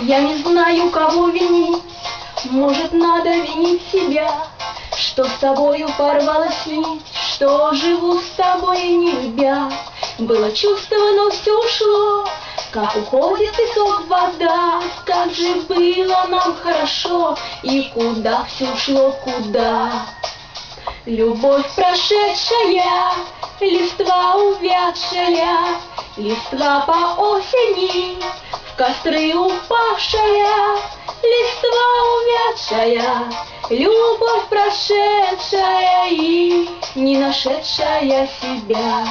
Я не знаю, кого винить, может, надо винить себя, что с тобою порвалась нить, что живу с тобой не любя. Было чувство, но все ушло, как уходит песок, вода. Как же было нам хорошо, и куда все ушло, куда? Любовь прошедшая, листва увядшая, листва по осени, в костры упавшая, листва увядшая, любовь прошедшая и не нашедшая себя.